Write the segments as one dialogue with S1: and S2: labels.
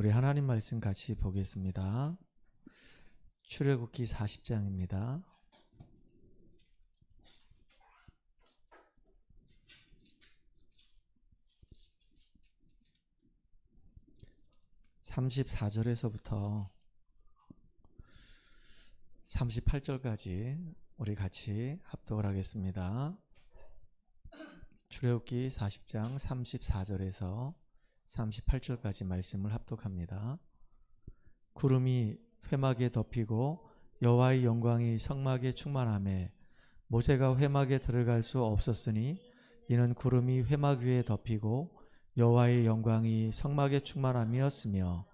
S1: 우리 하나님 말씀 같이 보겠습니다. 출애굽기 40장입니다. (34절에서부터) (38절까지) 우리 같이 합독을 하겠습니다. 출애굽기 40장 34절에서 38절까지 말씀을 합독합니다. 구름이 회막에 덮이고 여호와의 영광이 성막에 충만하매 모세가 회막에 들어갈 수 없었으니 이는 구름이 회막 위에 덮이고 여호와의 영광이 성막에 충만함이었으며,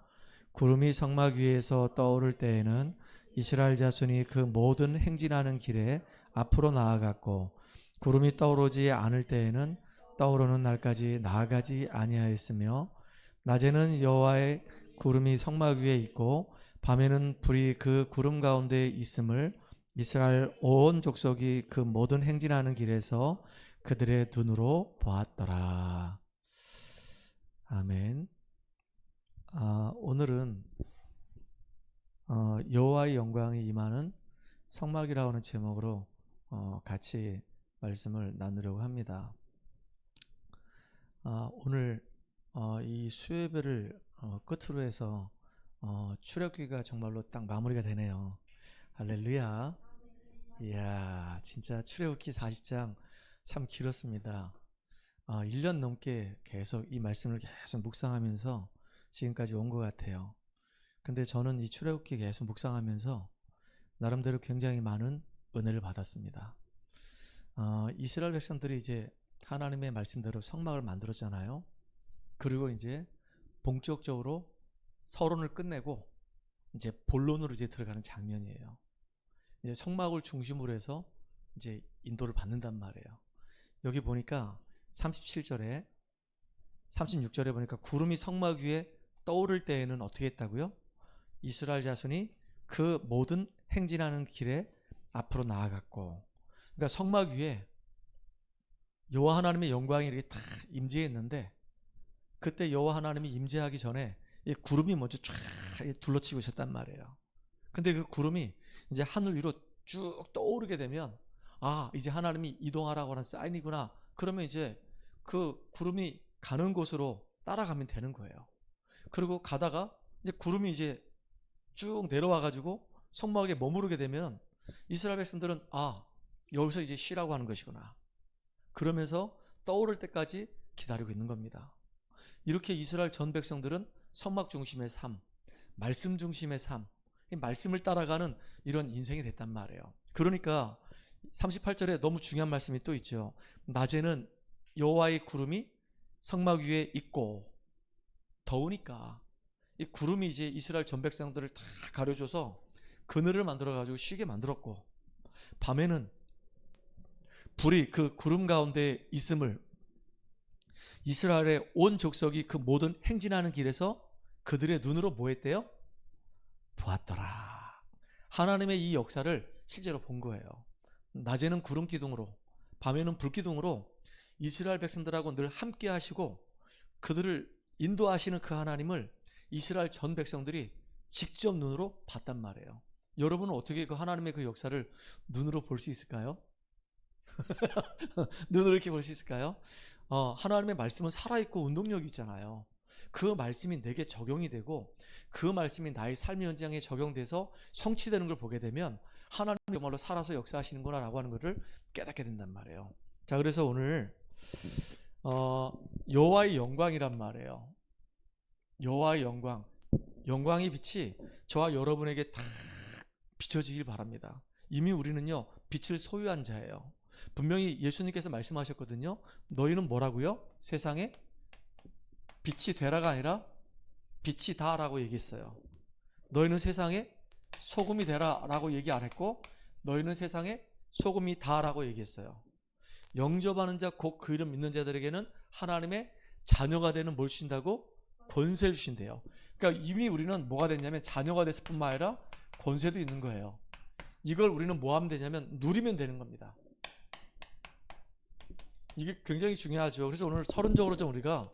S1: 구름이 성막 위에서 떠오를 때에는 이스라엘 자손이 그 모든 행진하는 길에 앞으로 나아갔고, 구름이 떠오르지 않을 때에는 떠오르는 날까지 나아가지 아니하였으며, 낮에는 여호와의 구름이 성막 위에 있고 밤에는 불이 그 구름 가운데 있음을 이스라엘 온 족속이 그 모든 행진하는 길에서 그들의 눈으로 보았더라. 아멘. 오늘은 여호와의 영광이 임하는 성막이라고 하는 제목으로 같이 말씀을 나누려고 합니다. 오늘 이 수요예배를 끝으로 해서 출애굽기가 정말로 딱 마무리가 되네요. 할렐루야. 이야, 진짜 출애굽기 40장 참 길었습니다. 1년 넘게 계속 이 말씀을 계속 묵상하면서 지금까지 온 것 같아요. 근데 저는 이 출애굽기 계속 묵상하면서 나름대로 굉장히 많은 은혜를 받았습니다. 이스라엘 백성들이 이제 하나님의 말씀대로 성막을 만들었잖아요. 그리고 이제 본격적으로 서론을 끝내고 이제 본론으로 이제 들어가는 장면이에요. 이제 성막을 중심으로 해서 이제 인도를 받는단 말이에요. 여기 보니까 37절에 36절에 보니까 구름이 성막 위에 떠오를 때에는 어떻게 했다고요? 이스라엘 자손이 그 모든 행진하는 길에 앞으로 나아갔고, 그러니까 성막 위에 여호와 하나님의 영광이 이렇게 다 임재했는데, 그때 여호와 하나님이 임재하기 전에 이 구름이 먼저 쫙 둘러치고 있었단 말이에요. 근데 그 구름이 이제 하늘 위로 쭉 떠오르게 되면 이제 하나님이 이동하라고 하는 사인이구나. 그러면 이제 그 구름이 가는 곳으로 따라가면 되는 거예요. 그리고 가다가 이제 구름이 이제 쭉 내려와 가지고 성막에 머무르게 되면 이스라엘 백성들은 여기서 이제 쉬라고 하는 것이구나. 그러면서 떠오를 때까지 기다리고 있는 겁니다. 이렇게 이스라엘 전 백성들은 성막 중심의 삶, 말씀 중심의 삶, 말씀을 따라가는 이런 인생이 됐단 말이에요. 그러니까 38절에 너무 중요한 말씀이 또 있죠. 낮에는 여호와의 구름이 성막 위에 있고, 더우니까 이 구름이 이제 이스라엘 전 백성들을 다 가려줘서 그늘을 만들어가지고 쉬게 만들었고, 밤에는 불이 그 구름 가운데 있음을 이스라엘의 온 족속이 그 모든 행진하는 길에서 그들의 눈으로 뭐 했대요? 보았더라. 하나님의 이 역사를 실제로 본 거예요. 낮에는 구름 기둥으로, 밤에는 불 기둥으로 이스라엘 백성들하고 늘 함께 하시고 그들을 인도하시는 그 하나님을 이스라엘 전 백성들이 직접 눈으로 봤단 말이에요. 여러분은 어떻게 그 하나님의 그 역사를 눈으로 볼 수 있을까요? 눈으로 이렇게 볼 수 있을까요? 하나님의 말씀은 살아있고 운동력이 있잖아요. 그 말씀이 내게 적용이 되고 그 말씀이 나의 삶의 현장에 적용돼서 성취되는 걸 보게 되면 하나님이 정말로 살아서 역사하시는구나 라고 하는 것을 깨닫게 된단 말이에요. 자, 그래서 오늘 여호와의 영광이란 말이에요. 여호와의 영광, 영광의 빛이 저와 여러분에게 다 비춰지길 바랍니다. 이미 우리는요 빛을 소유한 자예요. 분명히 예수님께서 말씀하셨거든요. 너희는 뭐라고요? 세상에 빛이 되라가 아니라 빛이다 라고 얘기했어요. 너희는 세상에 소금이 되라 라고 얘기 안 했고, 너희는 세상에 소금이다 라고 얘기했어요. 영접하는 자 곧 그 이름 믿는 자들에게는 하나님의 자녀가 되는 뭘 주신다고? 권세를 주신대요. 그러니까 이미 우리는 뭐가 됐냐면 자녀가 됐을 뿐만 아니라 권세도 있는 거예요. 이걸 우리는 뭐 하면 되냐면 누리면 되는 겁니다. 이게 굉장히 중요하죠. 그래서 오늘 서론적으로 좀 우리가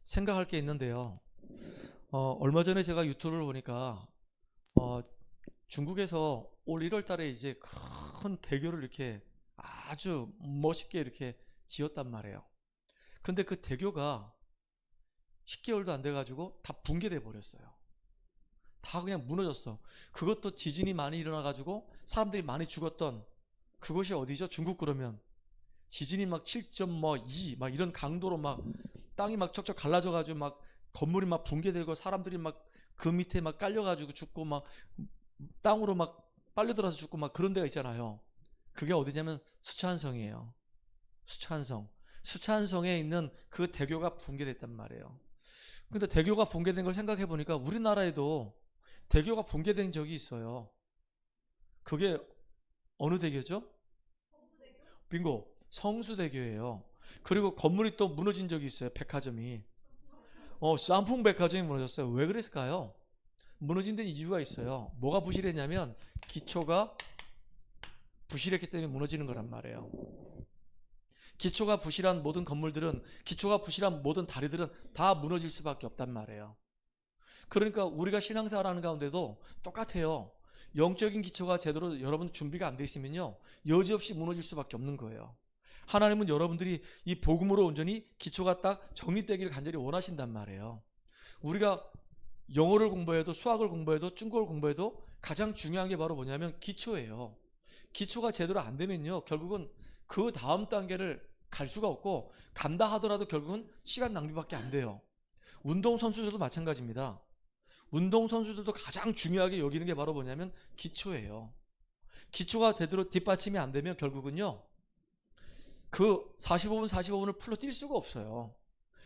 S1: 생각할 게 있는데요. 얼마 전에 제가 유튜브를 보니까 중국에서 올 1월 달에 이제 큰 대교를 이렇게 아주 멋있게 이렇게 지었단 말이에요. 근데 그 대교가 10개월도 안 돼가지고 다 붕괴돼 버렸어요. 다 그냥 무너졌어. 그것도 지진이 많이 일어나가지고 사람들이 많이 죽었던 그것이 어디죠? 중국. 그러면 지진이 막 7.2 막 이런 강도로 막 땅이 막 척척 갈라져가지고 막 건물이 막 붕괴되고 사람들이 막 그 밑에 막 깔려가지고 죽고 막 땅으로 막 빨려들어서 죽고 막 그런 데가 있잖아요. 그게 어디냐면 스촨성이에요. 스촨성. 스촨성에 있는 그 대교가 붕괴됐단 말이에요. 근데 대교가 붕괴된 걸 생각해 보니까 우리나라에도 대교가 붕괴된 적이 있어요. 그게 어느 대교죠? 빙고. 성수대교예요. 그리고 건물이 또 무너진 적이 있어요. 백화점이. 쌍풍 백화점이 무너졌어요. 왜 그랬을까요? 무너진 데는 이유가 있어요. 뭐가 부실했냐면 기초가 부실했기 때문에 무너지는 거란 말이에요. 기초가 부실한 모든 건물들은, 기초가 부실한 모든 다리들은 다 무너질 수밖에 없단 말이에요. 그러니까 우리가 신앙생활 하는 가운데도 똑같아요. 영적인 기초가 제대로 여러분 준비가 안 돼 있으면요, 여지없이 무너질 수밖에 없는 거예요. 하나님은 여러분들이 이 복음으로 온전히 기초가 딱 정립되기를 간절히 원하신단 말이에요. 우리가 영어를 공부해도 수학을 공부해도 중국어를 공부해도 가장 중요한 게 바로 뭐냐면 기초예요. 기초가 제대로 안 되면요, 결국은 그 다음 단계를 갈 수가 없고, 간다 하더라도 결국은 시간 낭비밖에 안 돼요. 운동선수들도 마찬가지입니다. 운동선수들도 가장 중요하게 여기는 게 바로 뭐냐면 기초예요. 기초가 제대로 뒷받침이 안 되면 결국은요, 그 45분을 풀로 뛸 수가 없어요.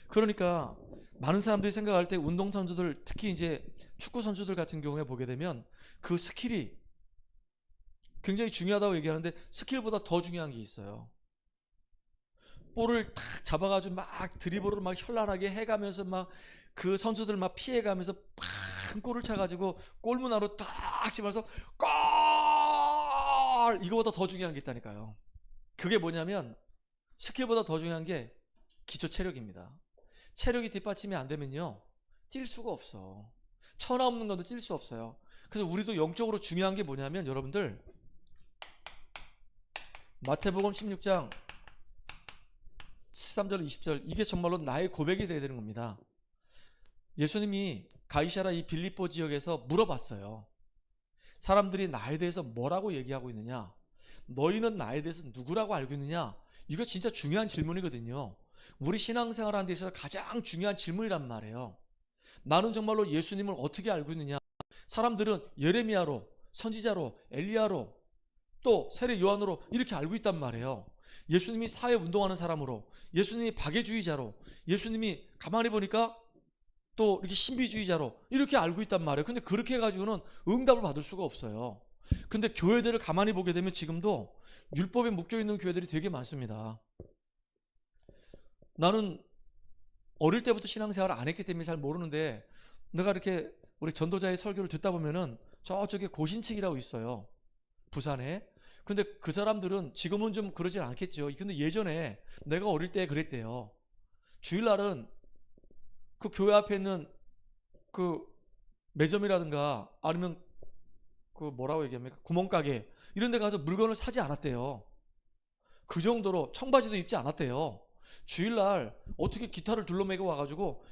S1: 그러니까 많은 사람들이 생각할 때 운동선수들, 특히 이제 축구선수들 같은 경우에 보게 되면 그 스킬이 굉장히 중요하다고 얘기하는데 스킬보다 더 중요한 게 있어요. 볼을 탁 잡아가지고 막 드리블을 막 현란하게 해가면서 막 그 선수들 막 피해가면서 팍 골을 차가지고 골문 안으로 딱 집어서 골! 이거보다 더 중요한 게 있다니까요. 그게 뭐냐면 스킬보다 더 중요한 게 기초 체력입니다. 체력이 뒷받침이 안 되면요, 뛸 수가 없어. 천하 없는 건도 뛸 수 없어요. 그래서 우리도 영적으로 중요한 게 뭐냐면 여러분들, 마태복음 16장 13절 20절, 이게 정말로 나의 고백이 되어야 되는 겁니다. 예수님이 가이사라 이 빌립보 지역에서 물어봤어요. 사람들이 나에 대해서 뭐라고 얘기하고 있느냐? 너희는 나에 대해서 누구라고 알고 있느냐? 이거 진짜 중요한 질문이거든요. 우리 신앙생활하는 데 있어서 가장 중요한 질문이란 말이에요. 나는 정말로 예수님을 어떻게 알고 있느냐? 사람들은 예레미야로, 선지자로, 엘리야로, 또 세례 요한으로 이렇게 알고 있단 말이에요. 예수님이 사회운동하는 사람으로, 예수님이 박애주의자로, 예수님이 가만히 보니까 또 이렇게 신비주의자로 이렇게 알고 있단 말이에요. 근데 그렇게 해가지고는 응답을 받을 수가 없어요. 근데 교회들을 가만히 보게 되면 지금도 율법에 묶여있는 교회들이 되게 많습니다. 나는 어릴 때부터 신앙생활을 안 했기 때문에 잘 모르는데, 내가 이렇게 우리 전도자의 설교를 듣다 보면은 저쪽에 고신측이라고 있어요, 부산에. 근데 그 사람들은 지금은 좀 그러진 않겠죠. 근데 예전에 내가 어릴 때 그랬대요. 주일날은 그 교회 앞에 있는 그 매점이라든가 아니면 그 뭐라고 얘기합니까? 구멍가게 이런 데 가서 물건을 사지 않았대요. 그 정도로 청바지도 입지 않았대요. 주일날 어떻게 기타를 둘러매고 와가지고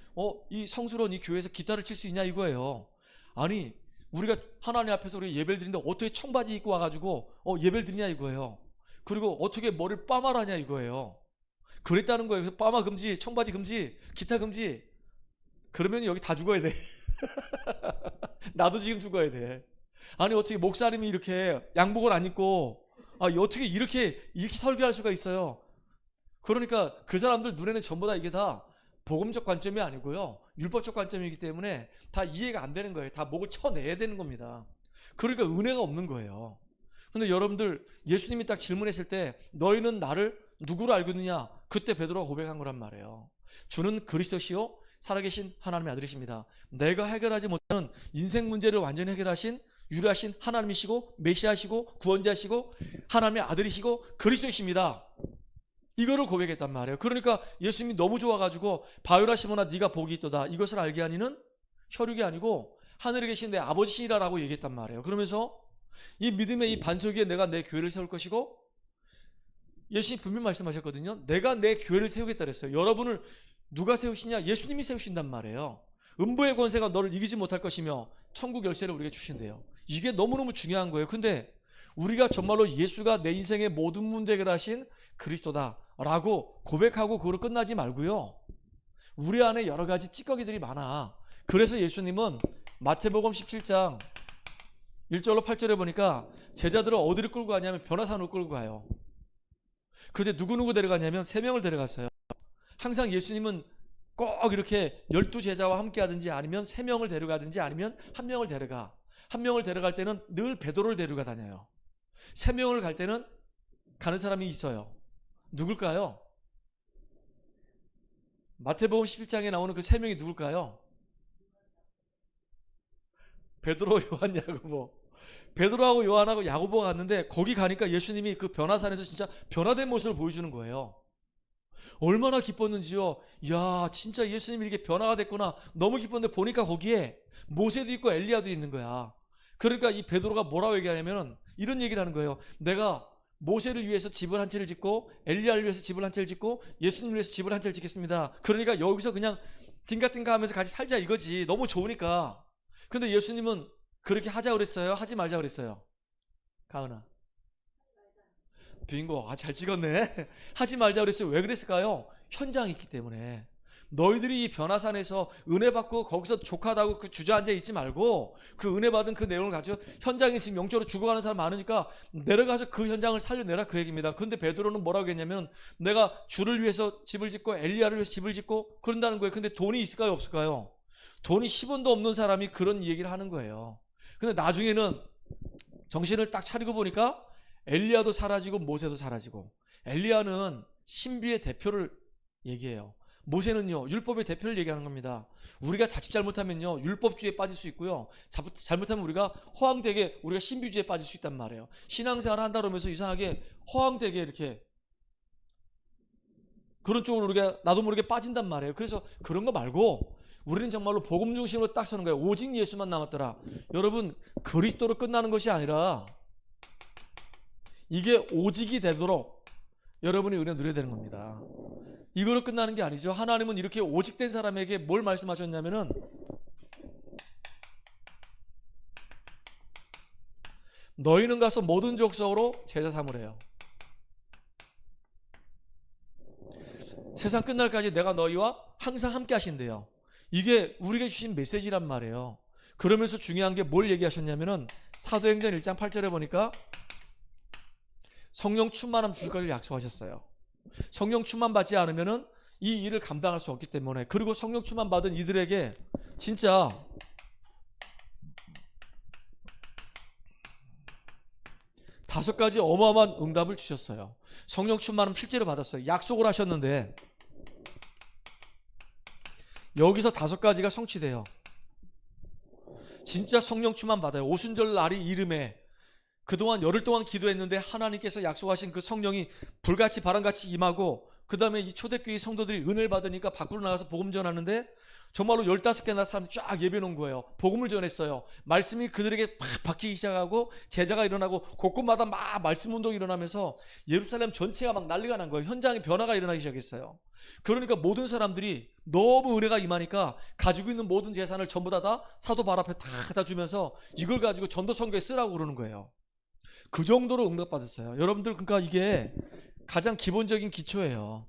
S1: 이 성스러운 이 교회에서 기타를 칠 수 있냐 이거예요. 아니, 우리가 하나님 앞에서 우리 예배를 드리는데 어떻게 청바지 입고 와가지고 예배를 드리냐 이거예요. 그리고 어떻게 머리를 빠마라냐 이거예요. 그랬다는 거예요. 그래서 빠마 금지, 청바지 금지, 기타 금지. 그러면 여기 다 죽어야 돼. 나도 지금 죽어야 돼. 아니, 어떻게 목사님이 이렇게 양복을 안 입고 어떻게 이렇게 설교할 수가 있어요. 그러니까 그 사람들 눈에는 전부 다 이게 다 복음적 관점이 아니고요, 율법적 관점이기 때문에 다 이해가 안 되는 거예요. 다 목을 쳐내야 되는 겁니다. 그러니까 은혜가 없는 거예요. 근데 여러분들, 예수님이 딱 질문했을 때 너희는 나를 누구로 알고 있느냐, 그때 베드로가 고백한 거란 말이에요. 주는 그리스도시요 살아계신 하나님의 아들이십니다. 내가 해결하지 못하는 인생 문제를 완전히 해결하신 유일하신 하나님이시고 메시아시고 구원자시고 하나님의 아들이시고 그리스도이십니다. 이거를 고백했단 말이에요. 그러니까 예수님이 너무 좋아가지고 바요라 시몬아 네가 복이 있도다. 이것을 알게 하니는 혈육이 아니고 하늘에 계신 내 아버지시라라고 얘기했단 말이에요. 그러면서 이 믿음의 이 반석 위에 내가 내 교회를 세울 것이고, 예수님 분명히 말씀하셨거든요. 내가 내 교회를 세우겠다 그랬어요. 여러분을 누가 세우시냐? 예수님이 세우신단 말이에요. 음부의 권세가 너를 이기지 못할 것이며 천국 열쇠를 우리에게 주신대요. 이게 너무너무 중요한 거예요. 근데 우리가 정말로 예수가 내 인생의 모든 문제 해결하신 그리스도다라고 고백하고 그걸로 끝나지 말고요. 우리 안에 여러 가지 찌꺼기들이 많아. 그래서 예수님은 마태복음 17장 1절로 8절에 보니까 제자들을 어디를 끌고 가냐면 변화산으로 끌고 가요. 근데 누구누구 데려가냐면 3명을 데려갔어요. 항상 예수님은 꼭 이렇게 12제자와 함께 하든지 아니면 3명을 데려가든지 아니면 1명을 데려가. 1명을 데려갈 때는 늘 베드로를 데려가 다녀요. 3명을 갈 때는 가는 사람이 있어요. 누굴까요? 마태복음 11장에 나오는 그 3명이 누굴까요? 베드로, 요한, 야고보. 베드로하고 요한하고 야고보가 갔는데 거기 가니까 예수님이 그 변화산에서 진짜 변화된 모습을 보여주는 거예요. 얼마나 기뻤는지요. 이야, 진짜 예수님이 이렇게 변화가 됐구나. 너무 기뻤는데 보니까 거기에 모세도 있고 엘리야도 있는 거야. 그러니까 이 베드로가 뭐라고 얘기하냐면 이런 얘기를 하는 거예요. 내가 모세를 위해서 집을 한 채를 짓고 엘리야를 위해서 집을 한 채를 짓고 예수님을 위해서 집을 한 채를 짓겠습니다. 그러니까 여기서 그냥 띵가띵가 하면서 같이 살자 이거지. 너무 좋으니까. 근데 예수님은 그렇게 하자 그랬어요? 하지 말자 그랬어요? 가은아. 빙고. 잘 찍었네. 하지 말자 그랬어요. 왜 그랬을까요? 현장이 있기 때문에. 너희들이 이 변화산에서 은혜 받고 거기서 족하다고 그 주저앉아 있지 말고 그 은혜 받은 그 내용을 가지고 현장에 지금 영적으로 죽어가는 사람 많으니까 내려가서 그 현장을 살려내라 그 얘기입니다. 근데 베드로는 뭐라고 했냐면 내가 주를 위해서 집을 짓고 엘리야를 위해서 집을 짓고 그런다는 거예요. 근데 돈이 있을까요 없을까요? 돈이 10원도 없는 사람이 그런 얘기를 하는 거예요. 근데 나중에는 정신을 딱 차리고 보니까 엘리야도 사라지고 모세도 사라지고, 엘리야는 신비의 대표를 얘기해요. 모세는요 율법의 대표를 얘기하는 겁니다. 우리가 자칫 잘못하면요 율법주의에 빠질 수 있고요, 잘못하면 우리가 허황되게 우리가 신비주의에 빠질 수 있단 말이에요. 신앙생활을 한다 그러면서 이상하게 허황되게 이렇게 그런 쪽으로 우리가 나도 모르게 빠진단 말이에요. 그래서 그런 거 말고 우리는 정말로 복음 중심으로 딱 서는 거예요. 오직 예수만 남았더라. 여러분, 그리스도로 끝나는 것이 아니라 이게 오직이 되도록 여러분이 은혜 누려야 되는 겁니다. 이거로 끝나는 게 아니죠. 하나님은 이렇게 오직된 사람에게 뭘 말씀하셨냐면은 너희는 가서 모든 족속으로 제자 삼으래요. 세상 끝날까지 내가 너희와 항상 함께 하신대요. 이게 우리에게 주신 메시지란 말이에요. 그러면서 중요한 게 뭘 얘기하셨냐면은 사도행전 1장 8절에 보니까 성령 충만함 줄 것을 약속하셨어요. 성령 충만 받지 않으면은 이 일을 감당할 수 없기 때문에. 그리고 성령 충만 받은 이들에게 진짜 다섯 가지 어마어마한 응답을 주셨어요. 성령 충만함 실제로 받았어요. 약속을 하셨는데 여기서 다섯 가지가 성취돼요. 진짜 성령 충만 받아요. 오순절 날이 이름에 그동안 열흘 동안 기도했는데 하나님께서 약속하신 그 성령이 불같이 바람같이 임하고, 그 다음에 이 초대교회 성도들이 은혜를 받으니까 밖으로 나가서 복음 전하는데 정말로 15개나 사람들이 쫙 예배 놓은 거예요. 복음을 전했어요. 말씀이 그들에게 막 박히기 시작하고 제자가 일어나고 곳곳마다 막 말씀 운동이 일어나면서 예루살렘 전체가 막 난리가 난 거예요. 현장에 변화가 일어나기 시작했어요. 그러니까 모든 사람들이 너무 은혜가 임하니까 가지고 있는 모든 재산을 전부 다 사도 발 앞에 다 갖다 주면서 이걸 가지고 전도 선교에 쓰라고 그러는 거예요. 그 정도로 응답받았어요. 여러분들, 그러니까 이게 가장 기본적인 기초예요.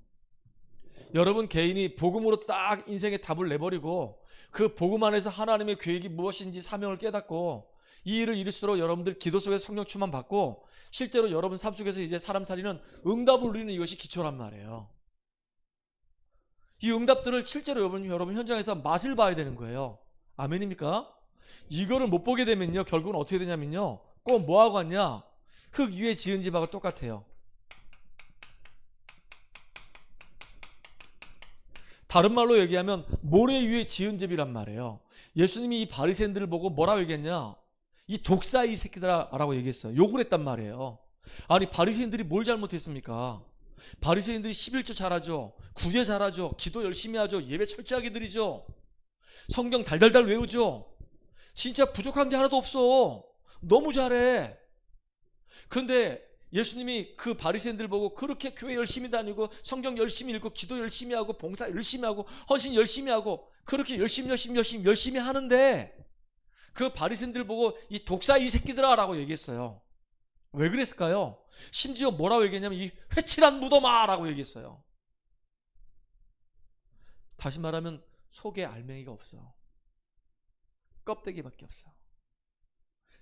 S1: 여러분 개인이 복음으로 딱 인생의 답을 내버리고 그 복음 안에서 하나님의 계획이 무엇인지 사명을 깨닫고 이 일을 이룰수록 여러분들 기도 속에 성령 충만 받고 실제로 여러분 삶 속에서 이제 사람 살리는 응답을 누리는 이것이 기초란 말이에요. 이 응답들을 실제로 여러분 현장에서 맛을 봐야 되는 거예요. 아멘입니까? 이거를 못 보게 되면요 결국은 어떻게 되냐면요 꼭 뭐하고 왔냐, 흙 위에 지은 집하고 똑같아요. 다른 말로 얘기하면 모래 위에 지은 집이란 말이에요. 예수님이 이 바리새인들을 보고 뭐라고 얘기했냐, 이 독사이 새끼들아 라고 얘기했어요. 욕을 했단 말이에요. 아니 바리새인들이 뭘 잘못했습니까? 바리새인들이 11조 잘하죠. 구제 잘하죠. 기도 열심히 하죠. 예배 철저하게 드리죠. 성경 달달달 외우죠. 진짜 부족한 게 하나도 없어. 너무 잘해. 근데 예수님이 그 바리새인들 보고 그렇게 교회 열심히 다니고 성경 열심히 읽고 기도 열심히 하고 봉사 열심히 하고 헌신 열심히 하고 그렇게 열심히 하는데 그 바리새인들 보고 이 독사 이 새끼들아 라고 얘기했어요. 왜 그랬을까요? 심지어 뭐라고 얘기했냐면 이 회칠한 무덤아 라고 얘기했어요. 다시 말하면 속에 알맹이가 없어. 껍데기밖에 없어.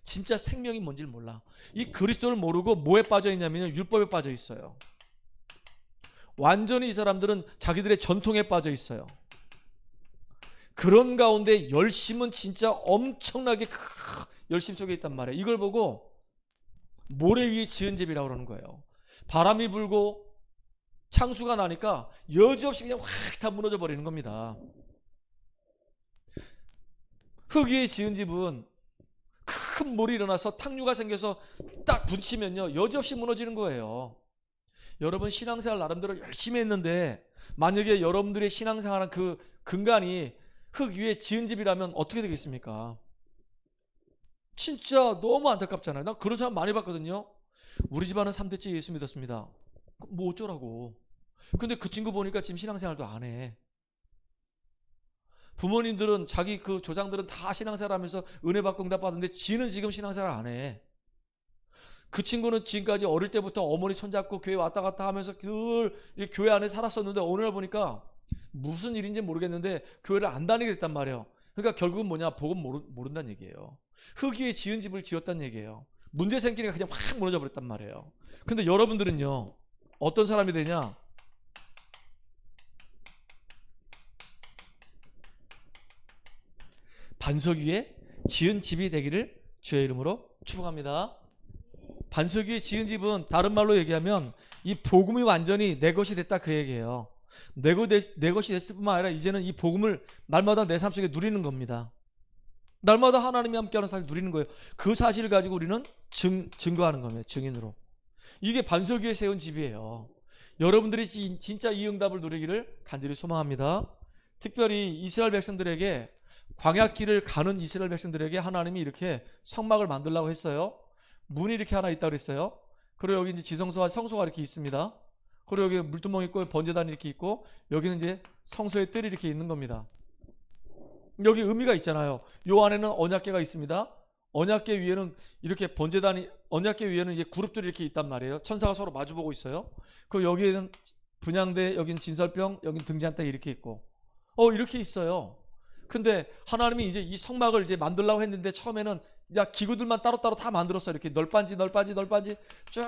S1: 진짜 생명이 뭔지를 몰라. 이 그리스도를 모르고 뭐에 빠져 있냐면 율법에 빠져 있어요. 완전히 이 사람들은 자기들의 전통에 빠져 있어요. 그런 가운데 열심은 진짜 엄청나게 열심 속에 있단 말이에요. 이걸 보고 모래 위에 지은 집이라고 그러는 거예요. 바람이 불고 창수가 나니까 여지없이 그냥 확 다 무너져 버리는 겁니다. 흙 위에 지은 집은 큰 물이 일어나서 탁류가 생겨서 딱 부딪히면요 여지없이 무너지는 거예요. 여러분 신앙생활 나름대로 열심히 했는데 만약에 여러분들의 신앙생활은 그 근간이 흙 위에 지은 집이라면 어떻게 되겠습니까? 진짜 너무 안타깝잖아요. 나 그런 사람 많이 봤거든요. 우리 집안은 3대째 예수 믿었습니다. 뭐 어쩌라고. 근데 그 친구 보니까 지금 신앙생활도 안 해. 부모님들은 자기 그 조상들은 다 신앙생활 하면서 은혜 받고 응답 받는데 지는 지금 신앙생활 안 해. 그 친구는 지금까지 어릴 때부터 어머니 손잡고 교회 왔다 갔다 하면서 늘 교회 안에 살았었는데 어느 날 보니까 무슨 일인지 모르겠는데 교회를 안 다니게 됐단 말이에요. 그러니까 결국은 뭐냐, 복음 모른다는 얘기예요. 흙 위에 지은 집을 지었다는 얘기예요. 문제 생기니까 그냥 확 무너져 버렸단 말이에요. 근데 여러분들은요 어떤 사람이 되냐? 반석 위에 지은 집이 되기를 주의 이름으로 축복합니다. 반석 위에 지은 집은 다른 말로 얘기하면 이 복음이 완전히 내 것이 됐다 그 얘기예요. 내 것이 됐을 뿐만 아니라 이제는 이 복음을 날마다 내 삶 속에 누리는 겁니다. 날마다 하나님이 함께하는 삶을 누리는 거예요. 그 사실을 가지고 우리는 증거하는 겁니다. 증인으로. 이게 반석 위에 세운 집이에요. 여러분들이 진짜 이 응답을 누리기를 간절히 소망합니다. 특별히 이스라엘 백성들에게 광야길을 가는 이스라엘 백성들에게 하나님이 이렇게 성막을 만들라고 했어요. 문이 이렇게 하나 있다고 그랬어요. 그리고 여기 이제 지성소와 성소가 이렇게 있습니다. 그리고 여기 물두멍 있고 번제단이 이렇게 있고 여기는 이제 성소의 뜰이 이렇게 있는 겁니다. 여기 의미가 있잖아요. 요 안에는 언약궤가 있습니다. 언약궤 위에는 이렇게 번제단이, 언약궤 위에는 이제 그룹들이 이렇게 있단 말이에요. 천사가 서로 마주보고 있어요. 그리고 여기에는 분향대, 여기는 진설병, 여기는 등잔대 이렇게 있고 이렇게 있어요. 근데 하나님이 이제 이 성막을 이제 만들려고 했는데 처음에는 야 기구들만 따로따로 다 만들었어. 이렇게 널빤지 쭉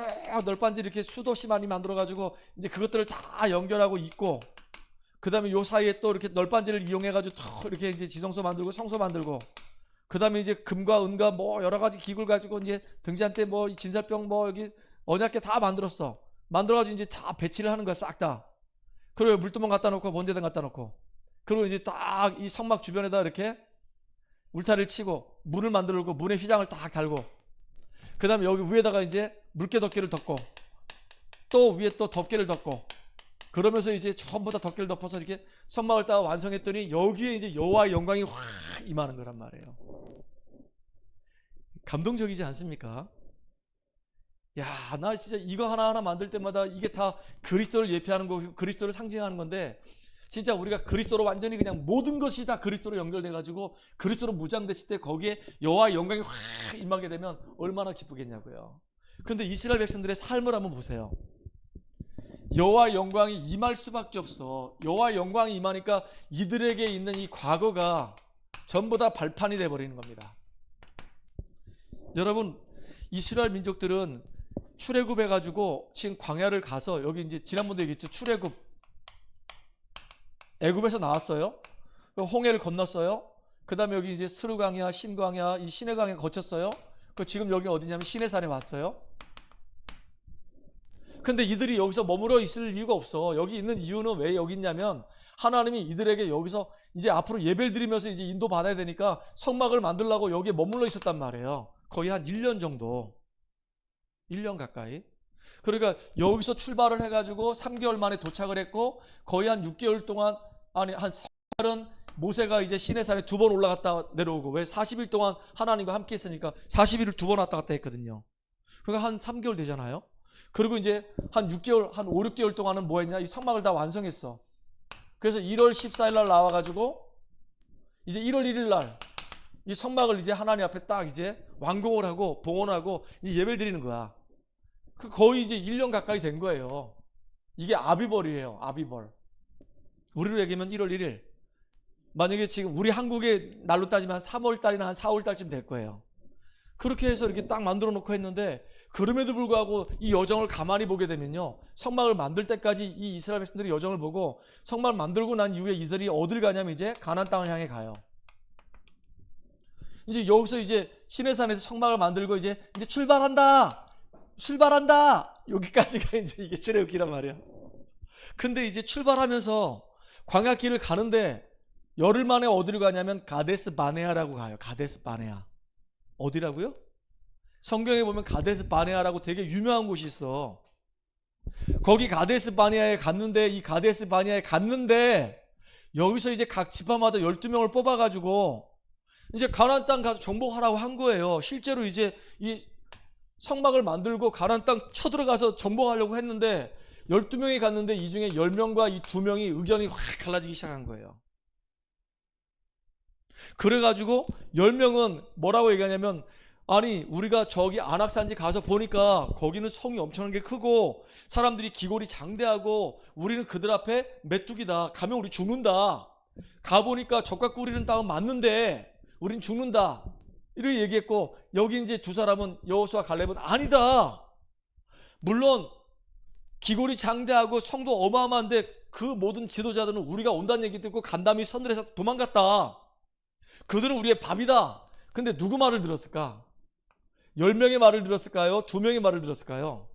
S1: 널빤지 이렇게 수도 없이 많이 만들어 가지고 이제 그것들을 다 연결하고 있고, 그 다음에 요 사이에 또 이렇게 널빤지를 이용해 가지고 또 이렇게 이제 지성소 만들고 성소 만들고, 그 다음에 이제 금과 은과 뭐 여러 가지 기구를 가지고 이제 등잔대 뭐 진설병 뭐 여기 언약궤 다 만들었어. 만들어 가지고 이제 다 배치를 하는 거야 싹 다. 그리고 물두멍 갖다 놓고 번제단 갖다 놓고, 그리고 이제 딱 이 성막 주변에다 이렇게 울타리를 치고 문을 만들고 문에 휘장을 딱 달고, 그 다음에 여기 위에다가 이제 물개 덮개를 덮고 또 위에 또 덮개를 덮고, 그러면서 이제 전부 다 덮개를 덮어서 이렇게 성막을 딱 완성했더니 여기에 이제 여호와의 영광이 확 임하는 거란 말이에요. 감동적이지 않습니까? 야, 나 진짜 이거 하나하나 만들 때마다 이게 다 그리스도를 예표하는 거고 그리스도를 상징하는 건데, 진짜 우리가 그리스도로 완전히 그냥 모든 것이 다 그리스도로 연결돼 가지고 그리스도로 무장됐을 때 거기에 여호와의 영광이 확 임하게 되면 얼마나 기쁘겠냐고요. 그런데 이스라엘 백성들의 삶을 한번 보세요. 여호와의 영광이 임할 수밖에 없어. 여호와의 영광이 임하니까 이들에게 있는 이 과거가 전부 다 발판이 돼 버리는 겁니다. 여러분, 이스라엘 민족들은 출애굽해 가지고 지금 광야를 가서, 여기 이제 지난번도 얘기했죠. 출애굽, 애굽에서 나왔어요. 홍해를 건넜어요. 그 다음에 여기 이제 스루강야, 신광야, 이 시내강에 거쳤어요. 지금 여기 어디냐면 시내산에 왔어요. 근데 이들이 여기서 머물러 있을 이유가 없어. 여기 있는 이유는 왜 여기 있냐면 하나님이 이들에게 여기서 이제 앞으로 예배를 드리면서 이제 인도 받아야 되니까 성막을 만들려고 여기에 머물러 있었단 말이에요. 거의 한 1년 정도. 1년 가까이. 그러니까 여기서 출발을 해가지고 3개월 만에 도착을 했고 거의 한 6개월 동안 아니 한 4달은 모세가 이제 시내산에 2번 올라갔다 내려오고 왜 40일 동안 하나님과 함께 했으니까 40일을 2번 왔다 갔다 했거든요. 그러니까 한 3개월 되잖아요. 그리고 이제 한 6개월 한 5, 6개월 동안은 뭐 했냐? 이 성막을 다 완성했어. 그래서 1월 14일 날 나와가지고 이제 1월 1일 날 이 성막을 이제 하나님 앞에 딱 이제 완공을 하고 봉헌하고 이제 예배를 드리는 거야. 그 거의 이제 1년 가까이 된 거예요. 이게 아비벌이에요. 아비벌. 우리로 얘기하면 1월 1일. 만약에 지금 우리 한국의 날로 따지면 한 3월 달이나 한 4월 달쯤 될 거예요. 그렇게 해서 이렇게 딱 만들어 놓고 했는데 그럼에도 불구하고 이 여정을 가만히 보게 되면요. 성막을 만들 때까지 이 이스라엘 백성들이 여정을 보고 성막을 만들고 난 이후에 이들이 어딜 가냐면 이제 가나안 땅을 향해 가요. 이제 여기서 이제 시내산에서 성막을 만들고 이제 출발한다. 여기까지가 이제 이게 출애굽기란 말이야. 근데 이제 출발하면서 광야길을 가는데 열흘 만에 어디로 가냐면 가데스 바네아라고 가요. 가데스 바네아. 어디라고요? 성경에 보면 가데스 바네아라고 되게 유명한 곳이 있어. 거기 가데스 바네아에 갔는데 이 가데스 바네아에 갔는데 여기서 이제 각 지파마다 12명을 뽑아가지고 이제 가나안 땅 가서 정복하라고 한 거예요. 실제로 이제 이 성막을 만들고 가나안 땅 쳐들어가서 정복하려고 했는데 12명이 갔는데 이 중에 10명과 이 2명이 의견이 확 갈라지기 시작한 거예요. 그래가지고 10명은 뭐라고 얘기하냐면 아니 우리가 저기 안악산지 가서 보니까 거기는 성이 엄청나게 크고 사람들이 기골이 장대하고 우리는 그들 앞에 메뚜기다. 가면 우리 죽는다. 가보니까 적과 꿀이는 땅은 맞는데 우린 죽는다. 이렇게 얘기했고 여기 이제 두 사람은 여호수아 갈렙은 아니다. 물론 기골이 장대하고 성도 어마어마한데 그 모든 지도자들은 우리가 온다는 얘기 듣고 간담이 선을 해서 도망갔다. 그들은 우리의 밥이다. 근데 누구 말을 들었을까? 10명의 말을 들었을까요? 2명의 말을 들었을까요?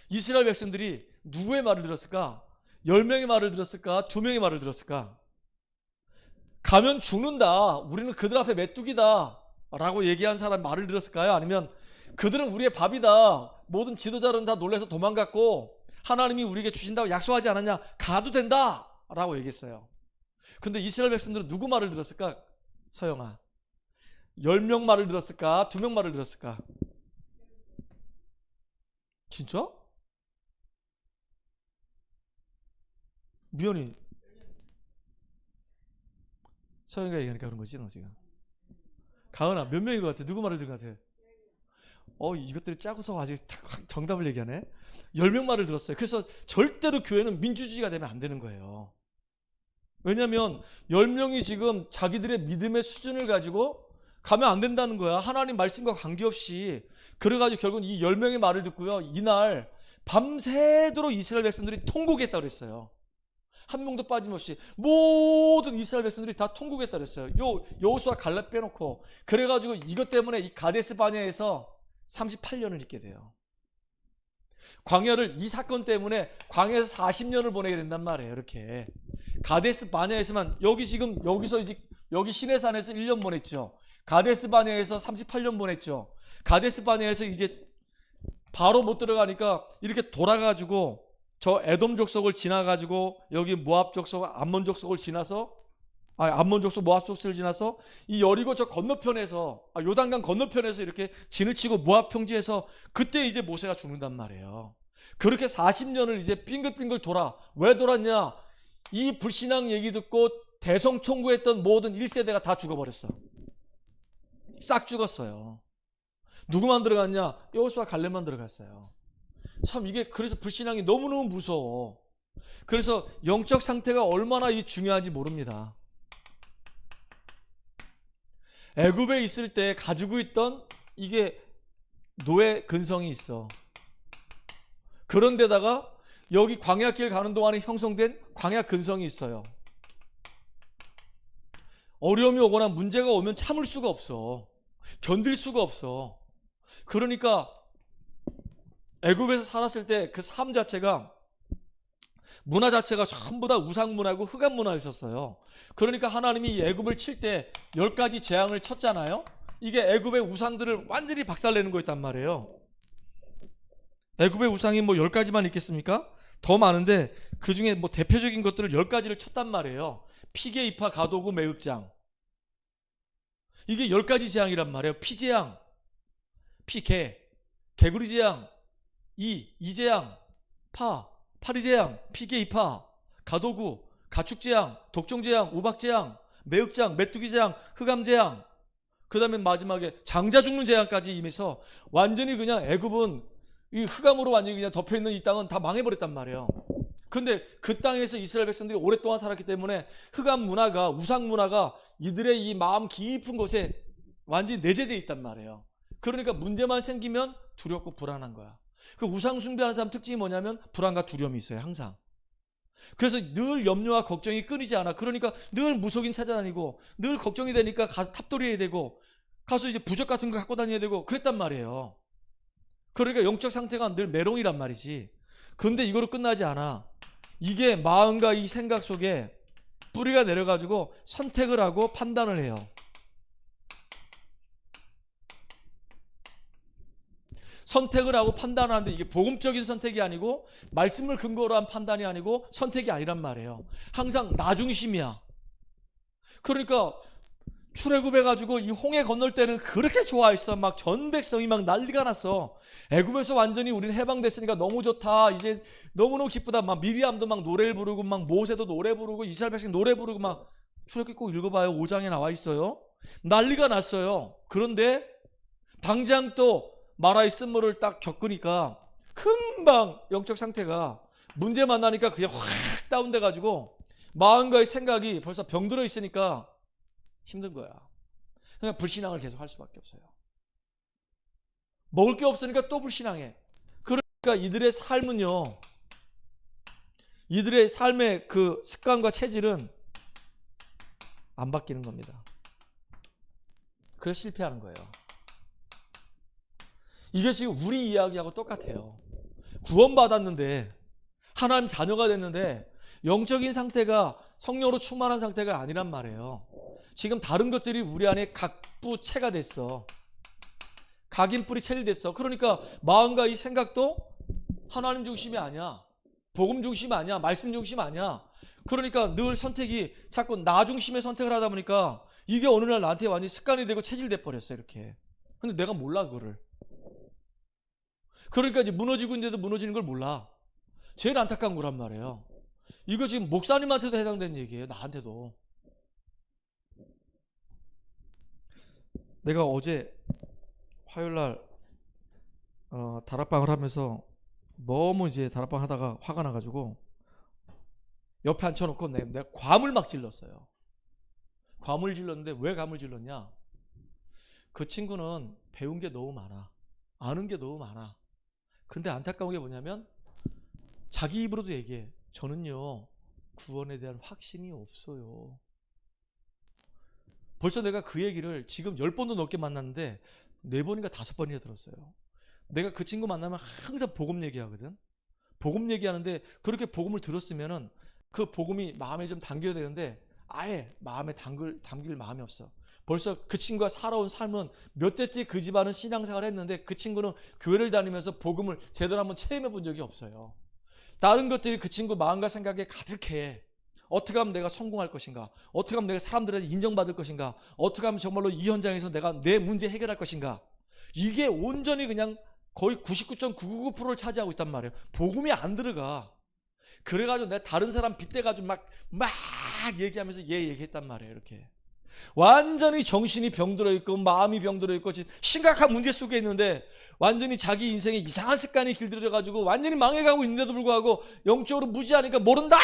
S1: 이스라엘 백성들이 누구의 말을 들었을까? 10명의 말을 들었을까? 2명의 말을 들었을까? 가면 죽는다. 우리는 그들 앞에 메뚜기다. 라고 얘기한 사람 말을 들었을까요? 아니면 그들은 우리의 밥이다. 모든 지도자들은 다 놀라서 도망갔고 하나님이 우리에게 주신다고 약속하지 않았냐? 가도 된다. 라고 얘기했어요. 근데 이스라엘 백성들은 누구 말을 들었을까? 서영아. 10명 말을 들었을까? 2명 말을 들었을까? 진짜? 미연이 서영이가 얘기하니까 그런 거지 너 지금. 가은아 몇 명인 것 같아? 누구 말을 들은 것 같아? 이것들이 짜고서 아직 정답을 얘기하네. 10명 말을 들었어요. 그래서 절대로 교회는 민주주의가 되면 안 되는 거예요. 왜냐하면 10명이 지금 자기들의 믿음의 수준을 가지고 가면 안 된다는 거야. 하나님 말씀과 관계없이. 그래가지고 결국은 이 10명의 말을 듣고요. 이날 밤새도록 이스라엘 백성들이 통곡했다고 그랬어요. 한 명도 빠짐없이 모든 이스라엘 백성들이 다 통곡했다고 그랬어요. 여호수아 갈렙 빼놓고. 그래가지고 이것 때문에 이 가데스 바네아에서 38년을 있게 돼요. 광야를 이 사건 때문에 광야에서 40년을 보내게 된단 말이에요. 이렇게 가데스 바네아에서만 여기서 이제 여기 시내산에서 1년 보냈죠. 가데스 바네아에서 38년 보냈죠. 가데스 바네아에서 이제 바로 못 들어가니까 이렇게 돌아가지고 저 에돔 족속을 지나가지고 여기 모압 족속, 암몬 족속을 지나서 암몬 족속, 모압 족속을 지나서 이 여리고 저 건너편에서 요단강 건너편에서 이렇게 진을 치고 모압 평지에서 그때 이제 모세가 죽는단 말이에요. 그렇게 40년을 이제 빙글빙글 돌아. 왜 돌았냐? 이 불신앙 얘기 듣고 대성통곡했던 모든 1세대가 다 죽어버렸어. 싹 죽었어요. 누구만 들어갔냐? 여호수아 갈렙만 들어갔어요. 참 이게 그래서 불신앙이 너무너무 무서워. 그래서 영적 상태가 얼마나 중요한지 모릅니다. 애굽에 있을 때 가지고 있던 이게 노예 근성이 있어. 그런데다가 여기 광야길 가는 동안에 형성된 광야 근성이 있어요. 어려움이 오거나 문제가 오면 참을 수가 없어. 견딜 수가 없어. 그러니까 애굽에서 살았을 때 그 삶 자체가 문화 자체가 전부 다 우상 문화고 흑암 문화였었어요. 그러니까 하나님이 애굽을 칠 때 10가지 재앙을 쳤잖아요. 이게 애굽의 우상들을 완전히 박살내는 거였단 말이에요. 애굽의 우상이 뭐 10가지만 있겠습니까? 더 많은데 그 중에 뭐 대표적인 것들을 10가지를 쳤단 말이에요. 피게, 이파, 가도구, 매흑장. 이게 10가지 재앙이란 말이에요. 피재앙, 피개, 개구리 재앙, 이재앙, 파리재앙, 피게, 이파, 가도구, 가축재앙, 독종재앙, 우박재앙, 매흑장, 메뚜기재앙, 흑암재앙, 그 다음에 마지막에 장자 죽는 재앙까지 임해서 완전히 그냥 애굽은 이 흑암으로 완전히 그냥 덮여있는 이 땅은 다 망해버렸단 말이에요. 근데 그 땅에서 이스라엘 백성들이 오랫동안 살았기 때문에 흑암 문화가, 우상 문화가 이들의 이 마음 깊은 곳에 완전히 내재되어 있단 말이에요. 그러니까 문제만 생기면 두렵고 불안한 거야. 그 우상 숭배하는 사람 특징이 뭐냐면 불안과 두려움이 있어요, 항상. 그래서 늘 염려와 걱정이 끊이지 않아. 그러니까 늘 무속인 찾아다니고 늘 걱정이 되니까 가서 탑돌이 해야 되고 가서 이제 부적 같은 거 갖고 다녀야 되고 그랬단 말이에요. 그러니까 영적 상태가 늘 메롱이란 말이지. 근데 이거로 끝나지 않아. 이게 마음과 이 생각 속에 뿌리가 내려가지고 선택을 하고 판단을 해요. 선택을 하고 판단을 하는데 이게 복음적인 선택이 아니고 말씀을 근거로 한 판단이 아니고 선택이 아니란 말이에요. 항상 나 중심이야. 그러니까 출애굽해가지고 이 홍해 건널 때는 그렇게 좋아했어. 막 전 백성이 막 난리가 났어. 애굽에서 완전히 우리는 해방됐으니까 너무 좋다. 이제 너무너무 기쁘다. 막 미리암도 막 노래를 부르고 막 모세도 노래 부르고 이스라엘 백성 노래 부르고 막 출애굽기 꼭 읽어봐요. 5장에 나와 있어요. 난리가 났어요. 그런데 당장 또 마라의 쓴물을 딱 겪으니까 금방 영적 상태가 문제 만나니까 그냥 확 다운돼가지고 마음과의 생각이 벌써 병들어 있으니까 힘든 거야. 그러니까 불신앙을 계속 할 수밖에 없어요. 먹을 게 없으니까 또 불신앙해. 그러니까 이들의 삶은요, 이들의 삶의 그 습관과 체질은 안 바뀌는 겁니다. 그래서 실패하는 거예요. 이게 지금 우리 이야기하고 똑같아요. 구원받았는데 하나님 자녀가 됐는데 영적인 상태가 성령으로 충만한 상태가 아니란 말이에요. 지금 다른 것들이 우리 안에 각부채가 됐어. 각인뿔이 체질됐어. 그러니까 마음과 이 생각도 하나님 중심이 아니야. 복음 중심 아니야. 말씀 중심 아니야. 그러니까 늘 선택이 자꾸 나 중심의 선택을 하다 보니까 이게 어느 날 나한테 완전히 습관이 되고 체질돼 버렸어, 이렇게. 근데 내가 몰라, 그거를. 그러니까 이제 무너지고 있는데도 무너지는 걸 몰라. 제일 안타까운 거란 말이에요. 이거 지금 목사님한테도 해당되는 얘기예요. 나한테도. 내가 어제 화요일날 다락방을 하면서 너무 이제 다락방 하다가 화가 나가지고 옆에 앉혀놓고 내가 괌을 막 질렀어요. 괌을 질렀는데 왜 괌을 질렀냐? 그 친구는 배운 게 너무 많아. 아는 게 너무 많아. 근데 안타까운 게 뭐냐면 자기 입으로도 얘기해. 저는요, 구원에 대한 확신이 없어요. 벌써 내가 그 얘기를 지금 10번도 넘게 만났는데 4번인가 5번이나 들었어요. 내가 그 친구 만나면 항상 복음 얘기하거든. 복음 얘기하는데 그렇게 복음을 들었으면은 그 복음이 마음에 좀 담겨야 되는데 아예 마음에 담길 마음이 없어. 벌써 그 친구가 살아온 삶은 몇 대째 그 집안은 신앙생활을 했는데 그 친구는 교회를 다니면서 복음을 제대로 한번 체험해 본 적이 없어요. 다른 것들이 그 친구 마음과 생각에 가득해. 어떻게 하면 내가 성공할 것인가? 어떻게 하면 내가 사람들한테 인정받을 것인가? 어떻게 하면 정말로 이 현장에서 내가 내 문제 해결할 것인가? 이게 온전히 그냥 거의 99.999%를 차지하고 있단 말이에요. 복음이 안 들어가. 그래가지고 내가 다른 사람 빗대가지고 막 얘기하면서 얘기했단 말이에요. 이렇게. 완전히 정신이 병들어 있고 마음이 병들어 있고 심각한 문제 속에 있는데 완전히 자기 인생에 이상한 습관이 길들여가지고 완전히 망해가고 있는데도 불구하고 영적으로 무지하니까 모른다!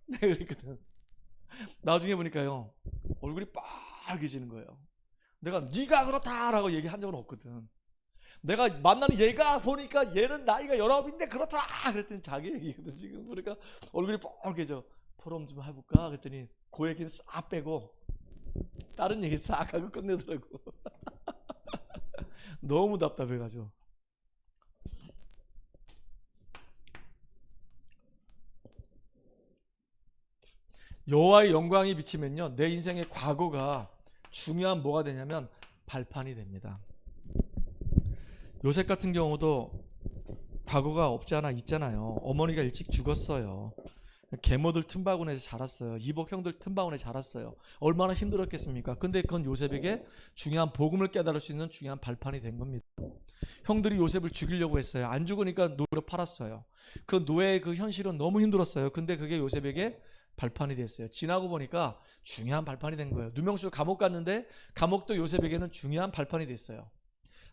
S1: 내가 그랬거든. 나중에 보니까요, 얼굴이 빨개지는 거예요. 내가 네가 그렇다라고 얘기한 적은 없거든. 내가 만나는 얘가 보니까 얘는 나이가 19인데 그렇다 그랬더니 자기 얘기거든 지금. 그러니까 얼굴이 빨개져. 포럼 좀 해볼까 그랬더니 그 얘기는 싹 빼고 다른 얘기 싹 하고 끝내더라고. 너무 답답해가지고. 여호와의 영광이 비치면요, 내 인생의 과거가 중요한 뭐가 되냐면 발판이 됩니다. 요셉 같은 경우도 과거가 없지 않아 있잖아요. 어머니가 일찍 죽었어요. 계모들 틈바구니에서 자랐어요. 이복 형들 틈바구니에 자랐어요. 얼마나 힘들었겠습니까? 근데 그건 요셉에게 중요한 복음을 깨달을 수 있는 중요한 발판이 된 겁니다. 형들이 요셉을 죽이려고 했어요. 안 죽으니까 노예로 팔았어요. 그 노예의 그 현실은 너무 힘들었어요. 근데 그게 요셉에게 발판이 됐어요. 지나고 보니까 중요한 발판이 된 거예요. 누명수 감옥 갔는데 감옥도 요셉에게는 중요한 발판이 됐어요.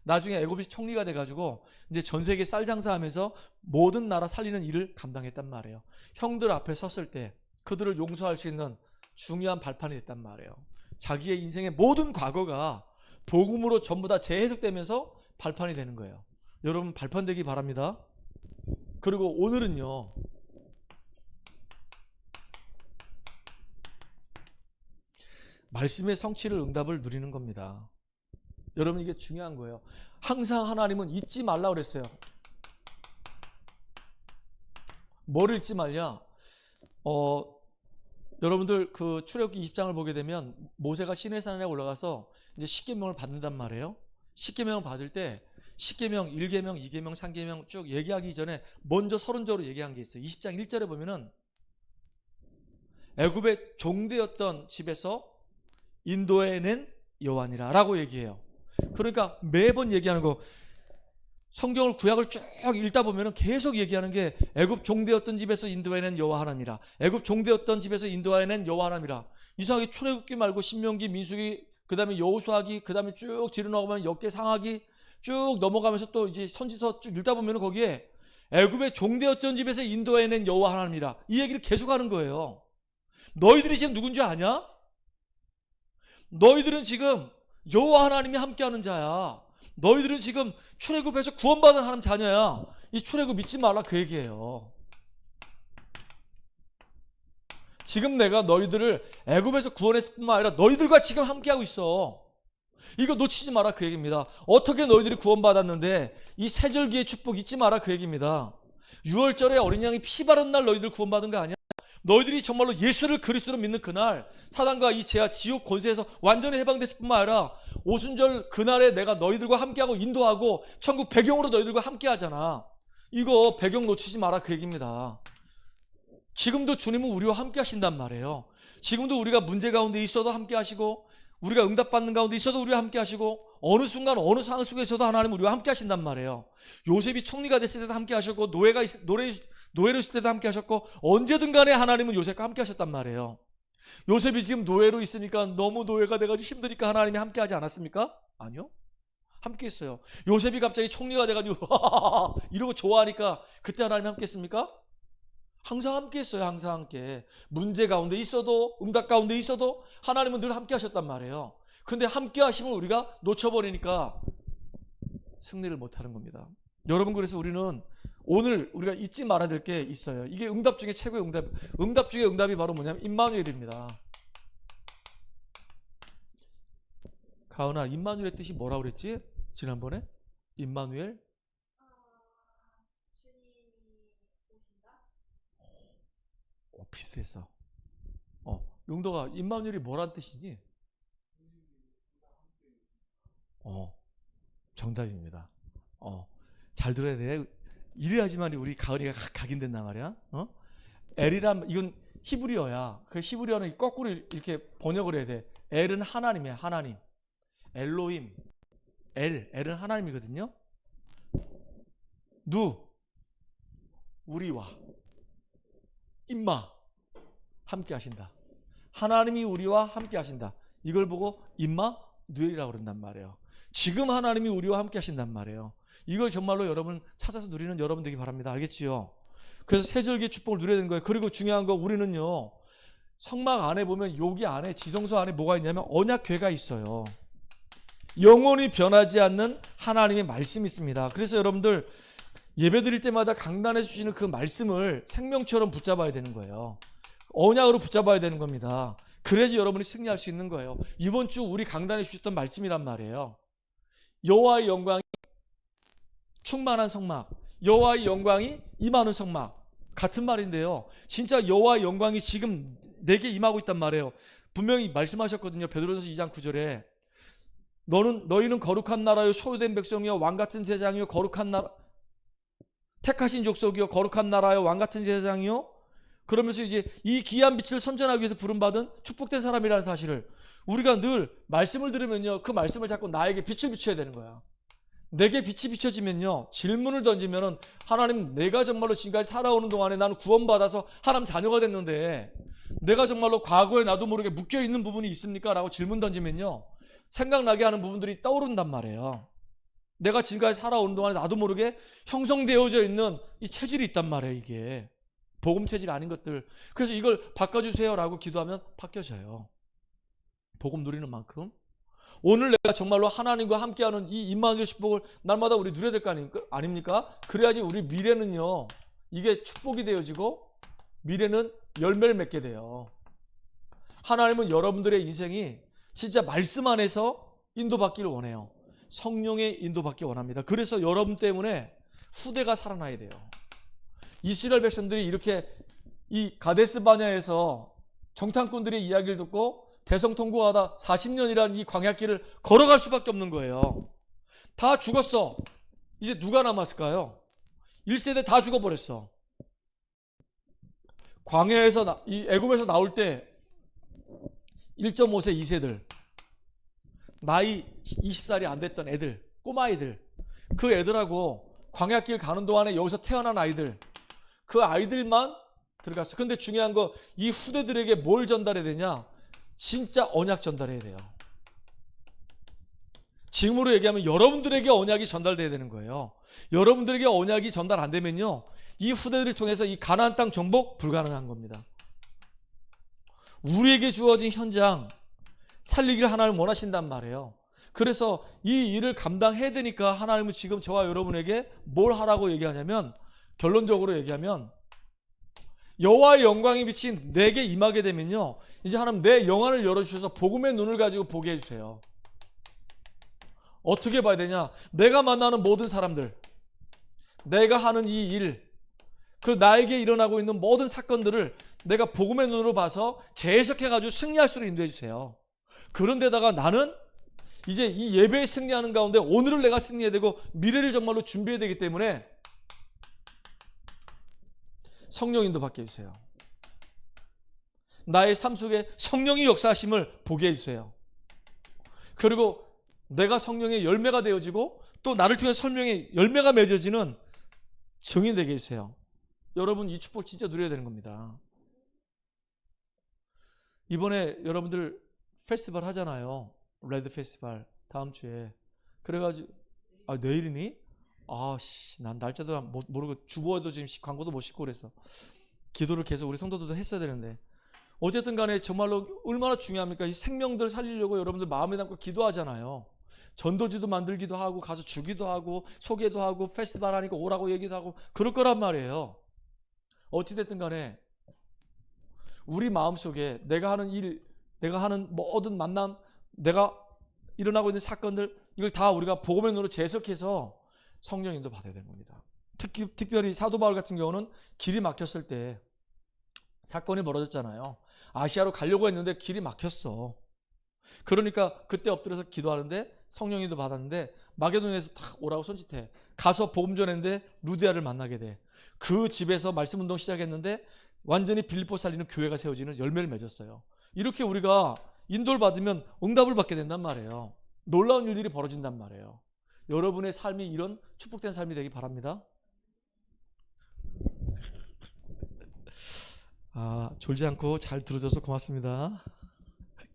S1: 나중에 애굽이 총리가 돼가지고 이제 전 세계 쌀 장사하면서 모든 나라 살리는 일을 감당했단 말이에요. 형들 앞에 섰을 때 그들을 용서할 수 있는 중요한 발판이 됐단 말이에요. 자기의 인생의 모든 과거가 복음으로 전부 다 재해석되면서 발판이 되는 거예요. 여러분 발판되기 바랍니다. 그리고 오늘은요, 말씀의 성취를 응답을 누리는 겁니다. 여러분 이게 중요한 거예요. 항상 하나님은 잊지 말라 그랬어요. 뭐를 잊지 말냐? 여러분들 그 출애굽기 20장을 보게 되면 모세가 시내산에 올라가서 이제 십계명을 받는단 말이에요. 십계명을 받을 때 십계명, 1계명, 2계명, 3계명 쭉 얘기하기 전에 먼저 서론적으로 얘기한 게 있어요. 20장 1절에 보면은 애굽의 종되었던 집에서 인도해낸 여호와니라 라고 얘기해요. 그러니까 매번 얘기하는 거, 성경을 구약을 쭉 읽다 보면은 계속 얘기하는 게 애굽 종되었던 집에서 인도해낸 여호와 하나님이라, 애굽 종되었던 집에서 인도해낸 여호와 하나님이라. 이상하게 출애굽기 말고 신명기, 민수기, 그다음에 여호수아기, 그다음에 쭉 뒤로 나가면 역대, 상하기 쭉 넘어가면서 또 이제 선지서 쭉 읽다 보면은 거기에 애굽의 종되었던 집에서 인도해낸 여호와 하나님이라 이 얘기를 계속하는 거예요. 너희들이 지금 누군지 아냐? 너희들은 지금 여호와 하나님이 함께하는 자야. 너희들은 지금 출애굽에서 구원받은 하나님 자녀야. 이 출애굽 믿지 말라 그 얘기예요. 지금 내가 너희들을 애굽에서 구원했을 뿐만 아니라 너희들과 지금 함께하고 있어. 이거 놓치지 마라 그 얘기입니다. 어떻게 너희들이 구원받았는데 이 세절기의 축복 잊지 마라 그 얘기입니다. 6월절에 어린 양이 피 바른 날 너희들 구원받은 거 아니야? 너희들이 정말로 예수를 그리스도로 믿는 그날 사단과 이 죄와 지옥 권세에서 완전히 해방됐을 뿐만 아니라 오순절 그날에 내가 너희들과 함께하고 인도하고 천국 배경으로 너희들과 함께하잖아. 이거 배경 놓치지 마라 그 얘기입니다. 지금도 주님은 우리와 함께 하신단 말이에요. 지금도 우리가 문제 가운데 있어도 함께 하시고 우리가 응답받는 가운데 있어도 우리와 함께 하시고 어느 순간 어느 상황 속에서도 하나님 우리와 함께 하신단 말이에요. 요셉이 총리가 됐을 때도 함께 하셨고 노예로 있을 때도 함께 하셨고 언제든 간에 하나님은 요셉과 함께 하셨단 말이에요. 요셉이 지금 노예로 있으니까 너무 노예가 돼가지고 힘드니까 하나님이 함께 하지 않았습니까? 아니요. 함께 했어요. 요셉이 갑자기 총리가 돼가지고 이러고 좋아하니까 그때 하나님이 함께 했습니까? 항상 함께 했어요. 항상 함께. 문제 가운데 있어도 응답 가운데 있어도 하나님은 늘 함께 하셨단 말이에요. 근데 함께 하심을 우리가 놓쳐버리니까 승리를 못하는 겁니다. 여러분, 그래서 우리는 오늘 우리가 잊지 말아야 될 게 있어요. 이게 응답 중에 최고의 응답 중에 응답이 바로 뭐냐면 임마누엘입니다. 가은아, 임마누엘의 뜻이 뭐라고 그랬지? 지난번에? 임마누엘? 비슷했어. 용도가 임마누엘이 뭐란 뜻이지? 정답입니다. 잘 들어야 돼. 이래야지만 우리 가을이가 각인된단 말이야. 엘이란 이건 히브리어야. 그 히브리어는 거꾸로 이렇게 번역을 해야 돼. 엘은 하나님이야. 하나님. 엘로힘. 엘은 하나님이거든요. 우리와 임마 함께 하신다. 하나님이 우리와 함께 하신다. 이걸 보고 임마누엘이라고 그런단 말이에요. 지금 하나님이 우리와 함께 하신단 말이에요. 이걸 정말로 여러분 찾아서 누리는 여러분 되기 바랍니다. 알겠지요? 그래서 세절기의 축복을 누려야 되는 거예요. 그리고 중요한 거, 우리는요, 성막 안에 보면 여기 안에 지성소 안에 뭐가 있냐면 언약궤가 있어요. 영원히 변하지 않는 하나님의 말씀이 있습니다. 그래서 여러분들 예배 드릴 때마다 강단해 주시는 그 말씀을 생명처럼 붙잡아야 되는 거예요. 언약으로 붙잡아야 되는 겁니다. 그래야지 여러분이 승리할 수 있는 거예요. 이번 주 우리 강단해 주셨던 말씀이란 말이에요. 여호와의 영광이 충만한 성막, 여호와의 영광이 임하는 성막, 같은 말인데요. 진짜 여호와의 영광이 지금 내게 임하고 있단 말이에요. 분명히 말씀하셨거든요. 베드로전서 2장 9절에 너희는 거룩한 나라요 소유된 백성이요 왕같은 제장이요 거룩한 나라, 택하신 족속이요 거룩한 나라요 왕 같은 제사장이요, 그러면서 이제 이 귀한 빛을 선전하기 위해서 부름받은 축복된 사람이라는 사실을 우리가 늘 말씀을 들으면요, 그 말씀을 자꾸 나에게 빛을 비춰야 되는 거야. 내게 빛이 비춰지면요, 질문을 던지면은, 하나님, 내가 정말로 지금까지 살아오는 동안에 나는 구원받아서 하나님 자녀가 됐는데 내가 정말로 과거에 나도 모르게 묶여있는 부분이 있습니까? 라고 질문 던지면요, 생각나게 하는 부분들이 떠오른단 말이에요. 내가 지금까지 살아오는 동안에 나도 모르게 형성되어져 있는 이 체질이 있단 말이에요. 이게 복음 체질이 아닌 것들. 그래서 이걸 바꿔주세요라고 기도하면 바뀌어져요. 복음 누리는 만큼. 오늘 내가 정말로 하나님과 함께하는 이 임마누엘 축복을 날마다 우리 누려야 될 거 아닙니까? 그래야지 우리 미래는요, 이게 축복이 되어지고 미래는 열매를 맺게 돼요. 하나님은 여러분들의 인생이 진짜 말씀 안에서 인도받기를 원해요. 성령의 인도받기 원합니다. 그래서 여러분 때문에 후대가 살아나야 돼요. 이스라엘 백성들이 이렇게 이 가데스 바냐에서 정탐꾼들의 이야기를 듣고 대성통곡하다 40년이라는 이 광야길을 걸어갈 수밖에 없는 거예요. 다 죽었어. 이제 누가 남았을까요? 1세대 다 죽어버렸어. 광야에서 이 애굽에서 나올 때 1.5세 2세들, 나이 20살이 안 됐던 애들, 꼬마아이들, 그 애들하고 광야길 가는 동안에 여기서 태어난 아이들, 그 아이들만 들어갔어. 근데 중요한 거, 이 후대들에게 뭘 전달해야 되냐? 진짜 언약 전달해야 돼요. 지금으로 얘기하면 여러분들에게 언약이 전달돼야 되는 거예요. 여러분들에게 언약이 전달 안 되면요, 이 후대들을 통해서 이 가나안 땅 정복 불가능한 겁니다. 우리에게 주어진 현장 살리기를 하나님 원하신단 말이에요. 그래서 이 일을 감당해야 되니까 하나님은 지금 저와 여러분에게 뭘 하라고 얘기하냐면, 결론적으로 얘기하면 여호와의 영광이 비친 내게 임하게 되면요, 이제 하나님 내 영안을 열어주셔서 복음의 눈을 가지고 보게 해주세요. 어떻게 봐야 되냐? 내가 만나는 모든 사람들, 내가 하는 이 일, 그 나에게 일어나고 있는 모든 사건들을 내가 복음의 눈으로 봐서 재해석해가지고 승리할 수로 인도해 주세요. 그런데다가 나는 이제 이 예배에 승리하는 가운데 오늘을 내가 승리해야 되고 미래를 정말로 준비해야 되기 때문에 성령 인도 받게 해주세요. 나의 삶 속에 성령이 역사하심을 보게 해주세요. 그리고 내가 성령의 열매가 되어지고 또 나를 통해 성령의 열매가 맺어지는 증인 되게 해주세요. 여러분, 이 축복 진짜 누려야 되는 겁니다. 이번에 여러분들 페스티벌 하잖아요. 레드 페스티벌 다음 주에. 그래가지고 내일이니? 난 날짜도 모르고 주보에도 지금 광고도 못 싣고 그랬어. 기도를 계속 우리 성도들도 했어야 되는데, 어쨌든 간에 정말로 얼마나 중요합니까? 이 생명들 살리려고 여러분들 마음에 담고 기도하잖아요. 전도지도 만들기도 하고 가서 주기도 하고 소개도 하고 페스티벌 하니까 오라고 얘기도 하고 그럴 거란 말이에요. 어찌됐든 간에 우리 마음속에 내가 하는 일, 내가 하는 모든 만남, 내가 일어나고 있는 사건들, 이걸 다 우리가 복음의 눈으로 재해석해서 성령 인도 받아야 되는 겁니다. 특별히 사도 바울 같은 경우는 길이 막혔을 때 사건이 벌어졌잖아요. 아시아로 가려고 했는데 길이 막혔어. 그러니까 그때 엎드려서 기도하는데 성령 인도 받았는데 마게도니아에서 탁 오라고 손짓해. 가서 복음 전했는데 루디아를 만나게 돼. 그 집에서 말씀 운동 시작했는데 완전히 빌립보 살리는 교회가 세워지는 열매를 맺었어요. 이렇게 우리가 인도를 받으면 응답을 받게 된단 말이에요. 놀라운 일들이 벌어진단 말이에요. 여러분의 삶이 이런 축복된 삶이 되기 바랍니다. 졸지 않고 잘 들어줘서 고맙습니다.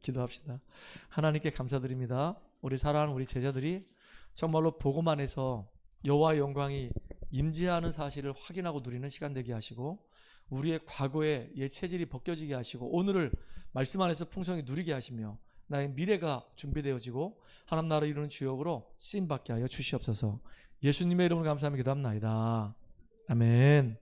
S1: 기도합시다. 하나님께 감사드립니다. 우리 사랑하는 우리 제자들이 정말로 복음 안에서 여호와의 영광이 임재하는 사실을 확인하고 누리는 시간 되게 하시고, 우리의 과거의 옛 체질이 벗겨지게 하시고 오늘을 말씀 안에서 풍성히 누리게 하시며 나의 미래가 준비되어지고 하나님 나라를 이루는 주역으로 쓰임받게 하여 주시옵소서. 예수님의 이름으로 감사하며 기도합나이다. 아멘.